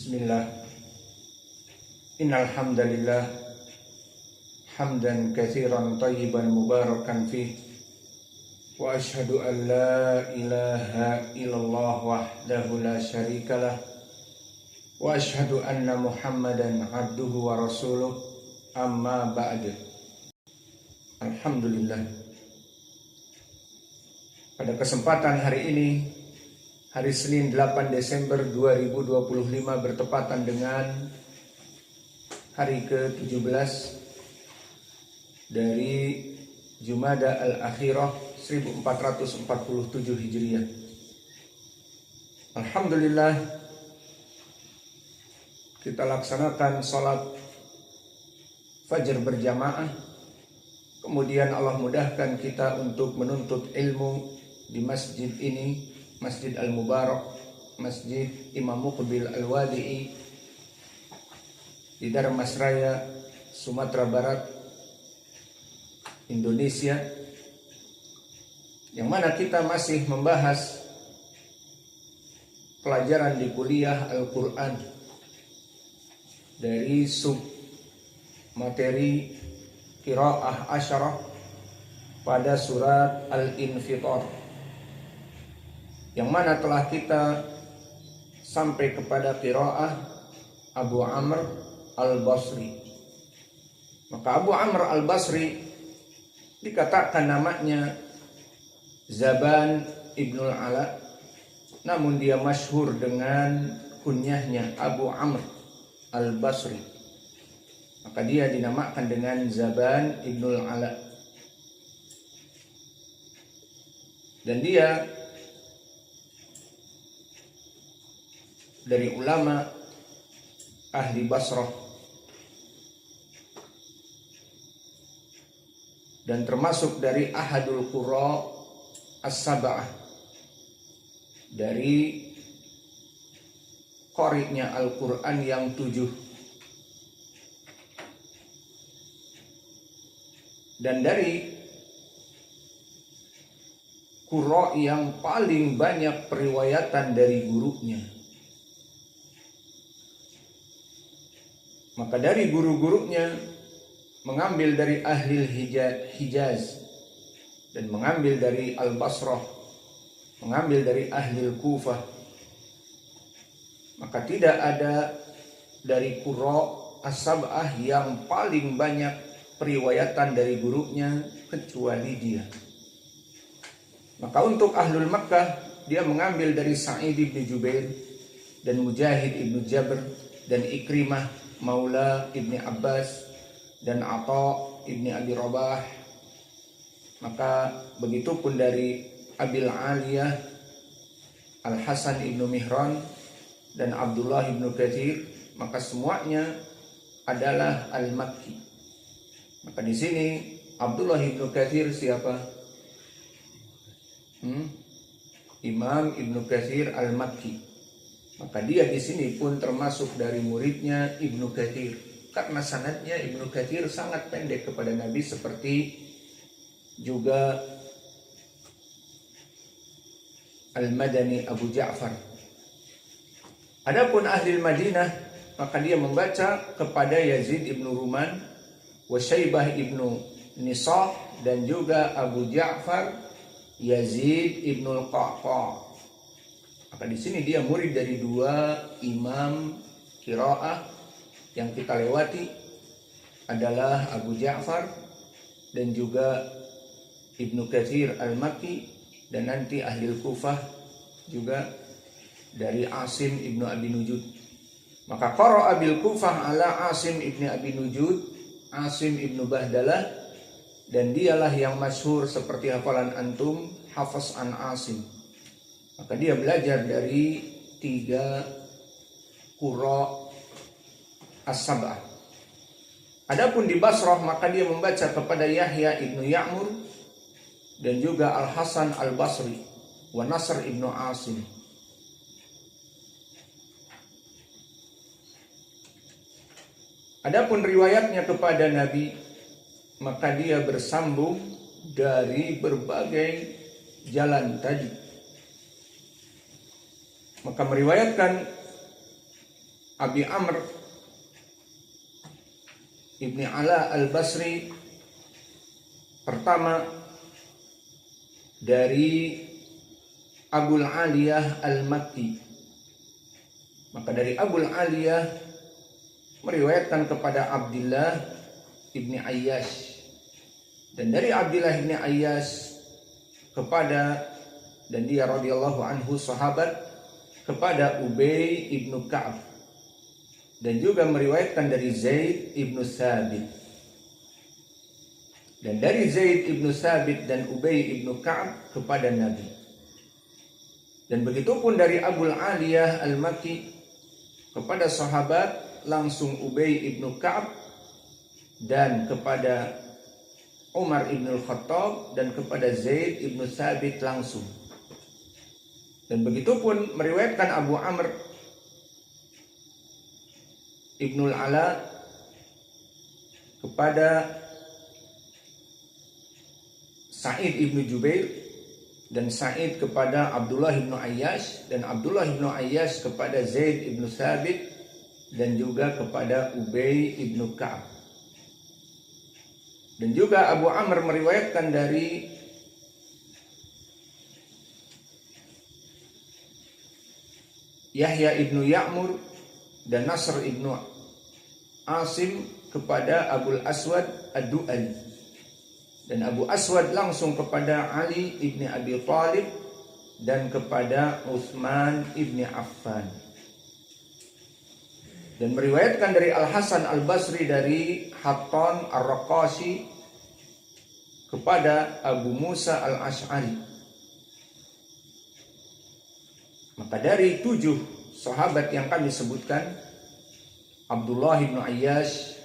Bismillah. Innal hamdalillah hamdan katsiran thayyiban mubarakan fih wa asyhadu an la ilaha illallah wahdahu la syarikalah wa asyhadu anna Muhammadan abduhu wa rasuluh amma ba'du. Alhamdulillah. Pada kesempatan hari ini, hari Senin 8 Desember 2025 bertepatan dengan hari ke-17 dari Jumada al-Akhirah 1447 Hijriah. Alhamdulillah, kita laksanakan sholat fajar berjamaah. Kemudian Allah mudahkan kita untuk menuntut ilmu di masjid ini, Masjid Al-Mubarak, Masjid Imam Muqbil Al-Wadi'i di Dharmasraya, Sumatera Barat, Indonesia, yang mana kita masih membahas pelajaran di kuliah Al-Quran dari sub materi Qiraah Asyarah pada surat Al-Infitar, yang mana telah kita sampai kepada qiraah Abu Amr Al-Basri. Maka Abu Amr Al-Basri dikatakan namanya Zaban Ibnul Ala, namun dia masyhur dengan kunyahnya Abu Amr Al-Basri. Maka dia dinamakan dengan Zaban Ibnul Ala. Dan dia dari ulama ahli Basrah dan termasuk dari Ahadul Qurra As-Sab'ah, dari qari'nya Al-Quran yang 7, dan dari qurra yang paling banyak periwayatan dari gurunya. Maka dari guru-gurunya mengambil dari ahli Hijaz dan mengambil dari Al-Basrah, mengambil dari ahli Kufah. Maka tidak ada dari qurra as-sab'ah yang paling banyak periwayatan dari gurunya kecuali dia. Maka untuk ahlul Makkah, dia mengambil dari Sa'id ibn Jubair dan Mujahid ibn Jabr dan Ikrimah Maula Ibni Abbas dan Atha Ibni Abi Rabah. Maka begitu pun dari Abil Aliyah, Al-Hasan Ibnu Mihran dan Abdullah Ibnu Katsir. Maka semuanya adalah Al-Makki. Maka di sini Abdullah Ibnu Katsir siapa? Imam Ibnu Katsir Al-Makki. Maka dia di sini pun termasuk dari muridnya Ibnu Katsir, karena sanadnya Ibnu Katsir sangat pendek kepada Nabi, seperti juga Al-Madani Abu Ja'far. Adapun ahli Madinah, maka dia membaca kepada Yazid ibnu Ruman, Wasyaibah ibnu Nisah, dan juga Abu Ja'far Yazid ibnu Al-Qa'qa'. Maka di sini dia murid dari dua imam qiraah yang kita lewati, adalah Abu Ja'far dan juga Ibnu Katsir Al-Makki, dan nanti ahli Kufah juga dari Asim ibnu Abi Nujud. Maka qara'a bil Kufah ala Asim ibnu Abi Nujud, Asim ibnu Bahdalah, dan dialah yang masyhur seperti hafalan antum, hafaz an Asim. Maka dia belajar dari 3 qurra as-sab'ah. Adapun di Basrah, maka dia membaca kepada Yahya ibnu Ya'mur dan juga Al-Hasan Al-Basri wa Nasr ibnu Asim. Adapun riwayatnya kepada Nabi, maka dia bersambung dari berbagai jalan tadi. Maka meriwayatkan Abi Amr Ibni Ala al-Basri, pertama dari Abul Aliyah al-Makki. Maka dari Abul Aliyah meriwayatkan kepada Abdullah Ibni Ayyash, dan dari Abdullah Ibni Ayyash kepada, dan dia radhiyallahu anhu sahabat, kepada Ubay ibnu Ka'ab, dan juga meriwayatkan dari Zaid ibnu Thabit, dan dari Zaid ibnu Thabit dan Ubay ibnu Ka'ab kepada Nabi. Dan begitu pun dari Abul Aliyah al-Makki kepada sahabat langsung Ubay ibnu Ka'ab, dan kepada Umar ibn al-Khattab, dan kepada Zaid ibnu Thabit langsung. Dan begitu pun meriwayatkan Abu Amr Ibnul Ala kepada Sa'id ibnu Jubair, dan Sa'id kepada Abdullah ibnu Ayyash, dan Abdullah ibnu Ayyash kepada Zaid ibnu Thabit, dan juga kepada Ubay ibnu Ka'ab. Dan juga Abu Amr meriwayatkan dari Yahya ibnu Ya'mur dan Nasr ibnu Asim kepada Abul Aswad ad-Du'ali, dan Abu Aswad langsung kepada Ali ibni Abi Thalib dan kepada Utsman ibni Affan. Dan meriwayatkan dari Al-Hasan al-Basri dari Hattan ar-Raqashi kepada Abu Musa al-Ash'ari. Maka dari 7 sahabat yang kami sebutkan, Abdullah ibnu Ayyash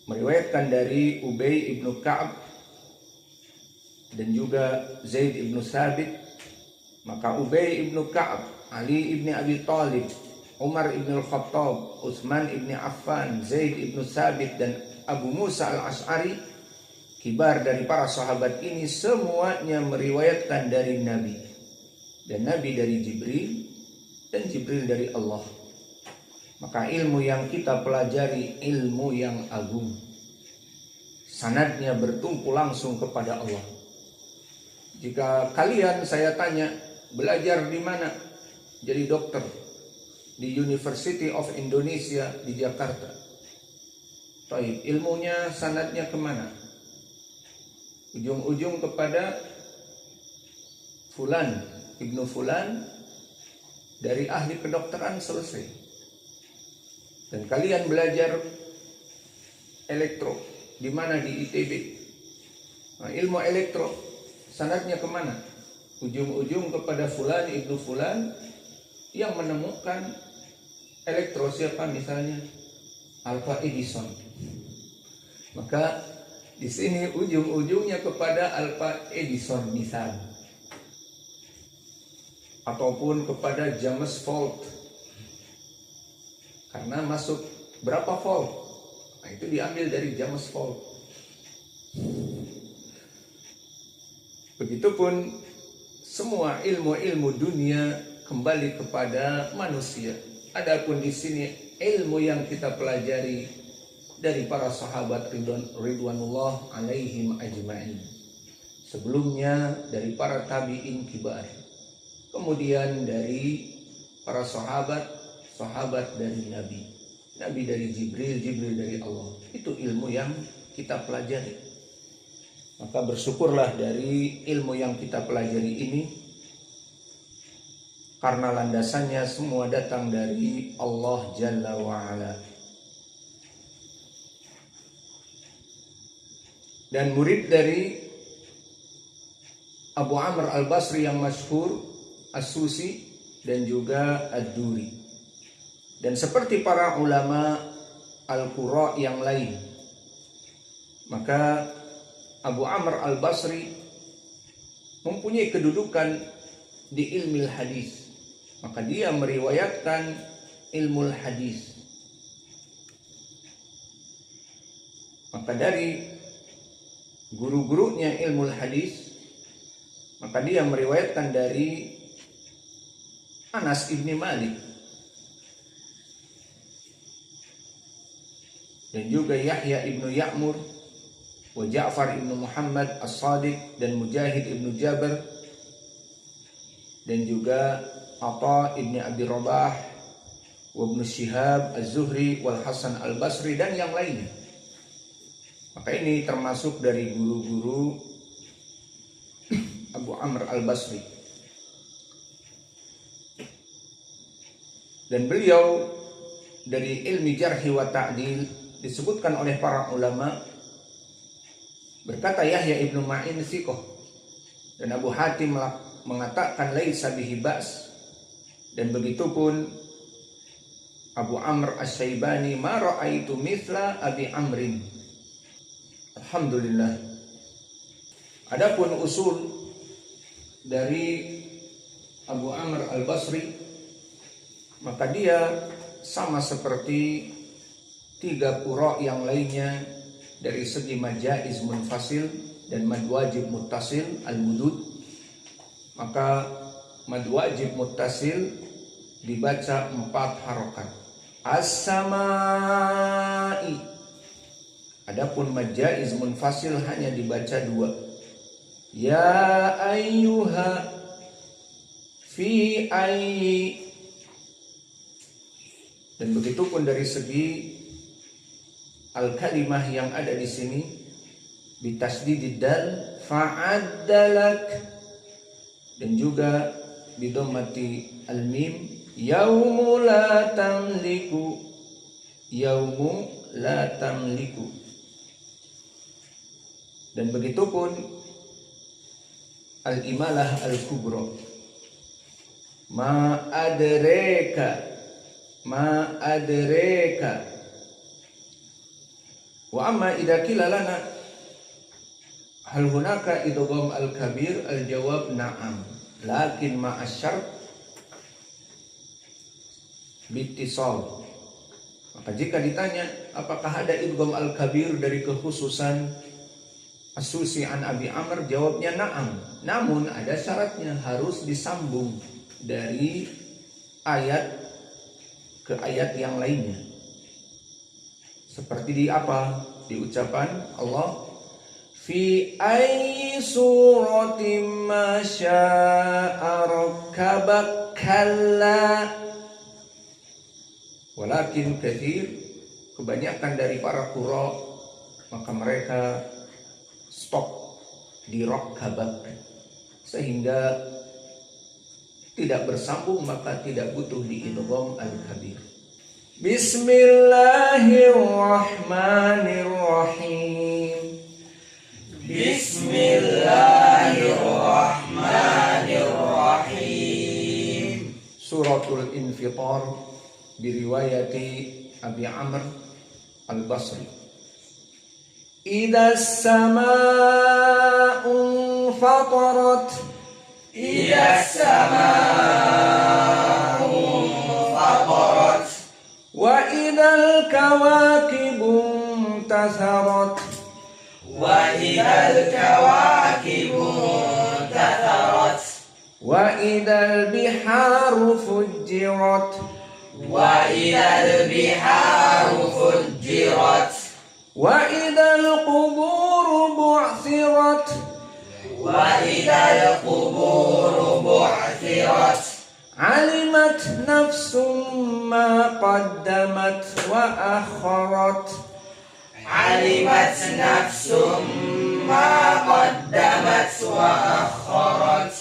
meriwayatkan dari Ubay ibnu Ka'ab dan juga Zaid ibnu Thabit. Maka Ubay ibnu Ka'ab, Ali ibni Abi Thalib, Umar ibn al-Khattab, Utsman ibn Affan, Zaid ibn Thabit, dan Abu Musa al-Ash'ari, kibar dari para sahabat ini, semuanya meriwayatkan dari Nabi. Dan Nabi dari Jibril, dan Jibril dari Allah. Maka ilmu yang kita pelajari ilmu yang agung. Sanadnya bertumpu langsung kepada Allah. Jika kalian, saya tanya, belajar di mana? Jadi dokter di University of Indonesia di Jakarta. Baik, ilmunya sanadnya kemana? Ujung-ujung kepada Fulan, Ibnu Fulan, dari ahli kedokteran, selesai. Dan kalian belajar elektro di mana? Di ITB. Nah, ilmu elektro sanadnya kemana? Ujung-ujung kepada Fulan, Ibnu Fulan, yang menemukan elektro. Siapa misalnya? Alfa Edison. Maka di sini ujung-ujungnya kepada Alfa Edison misal, ataupun kepada James Volt, karena masuk berapa volt, nah, itu diambil dari James Volt. Begitupun semua ilmu-ilmu dunia kembali kepada manusia. Adapun di sini ilmu yang kita pelajari dari para sahabat ridwanullah alaihim ajma'in. Sebelumnya dari para tabi'in kibar. Kemudian dari para sahabat dari Nabi. Nabi dari Jibril, Jibril dari Allah. Itu ilmu yang kita pelajari. Maka bersyukurlah dari ilmu yang kita pelajari ini, karena landasannya semua datang dari Allah Jalla wa'ala. Dan murid dari Abu Amr al-Basri yang masyhur, As-Susi, dan juga Ad-Duri. Dan seperti para ulama Al-Qura yang lain, maka Abu Amr al-Basri mempunyai kedudukan di ilmu hadis. Maka dia meriwayatkan ilmu hadis. Maka dari guru-gurunya ilmu hadis, maka dia meriwayatkan dari Anas ibni Malik, dan juga Yahya ibnu Ya'mur, wa Ja'far ibnu Muhammad As-Sadiq, dan Mujahid ibnu Jabir, dan juga Atha ibnu Abi Rabah, wa Ibnu Syihab Az-Zuhri, wal Hasan Al-Basri, dan yang lainnya. Maka ini termasuk dari guru-guru Abu Amr Al-Basri. Dan beliau dari ilmi jarhi wa ta'dil disebutkan oleh para ulama, berkata Yahya ibnu Ma'in thiqah, dan Abu Hatim mengatakan laisa bihi ba's, dan begitupun Abu Amr Asy-Syaibani, ma ra'aitu mithla Abi Amrin. Alhamdulillah. Adapun usul dari Abu Amr Al-Basri, maka dia sama seperti 3 qura yang lainnya dari segi mad jaiz munfasil dan mad wajib muttasil al-mudud. Maka mad wajib muttasil dibaca 4 harokat, as-samai. Adapun mad jaiz munfasil hanya dibaca 2, ya ayyuha, fi ayyi. Dan begitu pun dari segi al-kalimah yang ada di sini bitasdidid dal, fa'addalak, dan juga bidammati al-mim, yaumu la tamliku, yaumu la tamliku. Dan begitu pun al-imalah al-kubra, ma adreka, ma adreka. Wa amma idza qila lana hal hunaka idgham al-kabir, al-jawab na'am, lakin ma asyart bitisal. Maka jika ditanya apakah ada idgham al-kabir dari kekhususan As-Susi an Abi Amr, jawabnya na'am, namun ada syaratnya, harus disambung dari ayat ke ayat yang lainnya. Seperti di apa? Di ucapan Allah, fi ayyi suratin ma syaa rakkabak kalla. Walakin kathir, kebanyakan dari para qurra, maka mereka stop di rakkabak, sehingga tidak bersambung, maka tidak butuh diidgham al-kabir. Bismillahirrahmanirrahim. Bismillahirrahmanirrahim. Suratul Infitar diriwayati Abi Amr Al-Basri. Idza as-samaa'u fatarat, idza as-samaa'u fatarat, wa idzal kawakibu intatharat, wa idzal kawakibu intatharat, wa idzal biharu fujjirat, wa idzal biharu fujjirat, wa idzal quburu bu'thirat, wa idzal quburu bu'thirat, alimat nafsum ma qaddamat wa akharat, alimat nafsum ma qaddamat wa akharat.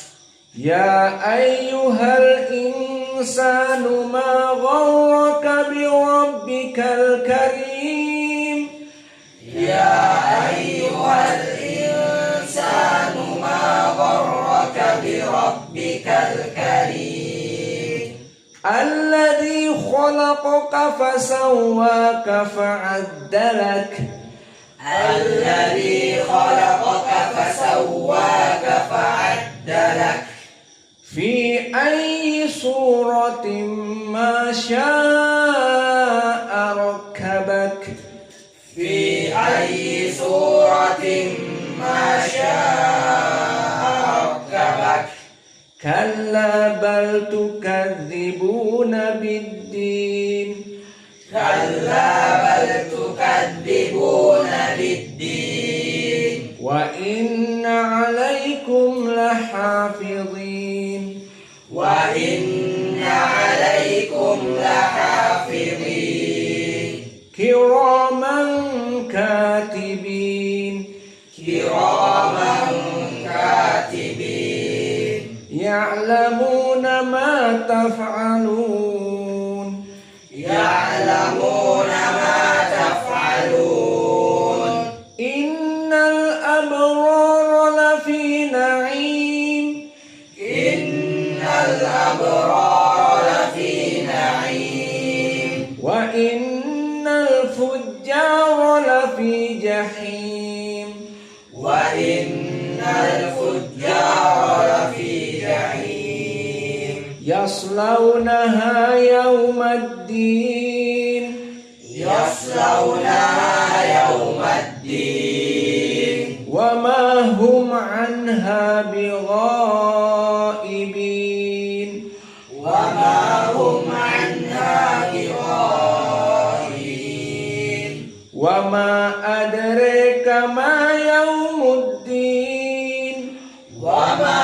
Ya ayyuhal insanu ma gharraka bi rabbikal karim. Ya ayyuhal insanu ma gharraka bi rabbikal karim. Alladhi khalaqaka fasawwaka fa'addalak. Alladhi khalaqaka fasawwaka fa'addalak. Fi ayyi suratin ma syaa rakkabak. Fi ayyi suratin ma syaa rakkabak. Kalla bal tukadzibuna biddin. Kalla bal tukadzibuna yaslaunaha yaumaddin wa ma hum anha bighaibin wa ma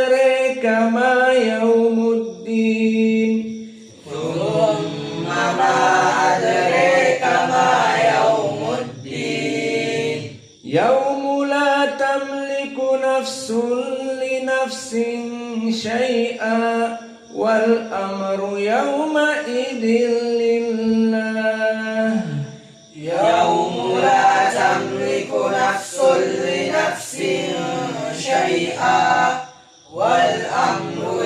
adraka ma yaumuddin summa ma adraka ma yaumuddin yaumu la tamliku nafsun li nafsin syai'a wal amru yawma idin lillah wal amru